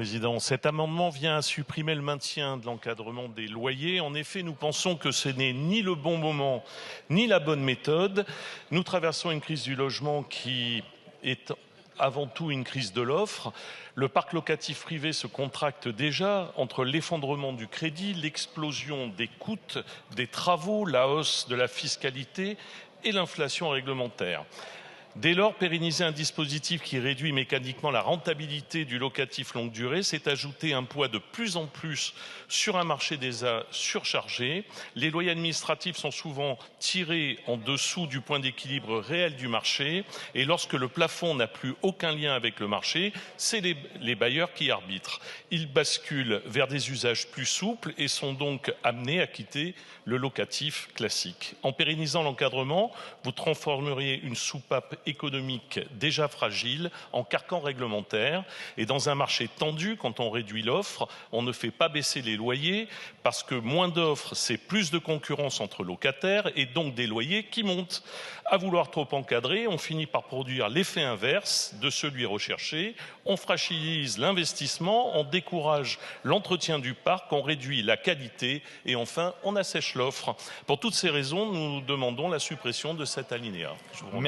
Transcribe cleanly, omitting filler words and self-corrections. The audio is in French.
Président, cet amendement vient à supprimer le maintien de l'encadrement des loyers. En effet, nous pensons que ce n'est ni le bon moment, ni la bonne méthode. Nous traversons une crise du logement qui est avant tout une crise de l'offre. Le parc locatif privé se contracte déjà entre l'effondrement du crédit, l'explosion des coûts des travaux, la hausse de la fiscalité et l'inflation réglementaire. Dès lors, pérenniser un dispositif qui réduit mécaniquement la rentabilité du locatif longue durée, c'est ajouter un poids de plus en plus sur un marché déjà surchargé. Les loyers administratifs sont souvent tirés en dessous du point d'équilibre réel du marché. Et lorsque le plafond n'a plus aucun lien avec le marché, c'est les bailleurs qui arbitrent. Ils basculent vers des usages plus souples et sont donc amenés à quitter le locatif classique. En pérennisant l'encadrement, vous transformeriez une soupape économique déjà fragile en carcan réglementaire. Et dans un marché tendu, quand on réduit l'offre, on ne fait pas baisser les loyers parce que moins d'offres, c'est plus de concurrence entre locataires et donc des loyers qui montent. À vouloir trop encadrer, on finit par produire l'effet inverse de celui recherché. On fragilise l'investissement, on décourage l'entretien du parc, on réduit la qualité et enfin on assèche l'offre. Pour toutes ces raisons, nous demandons la suppression de cet alinéa. Je vous remercie.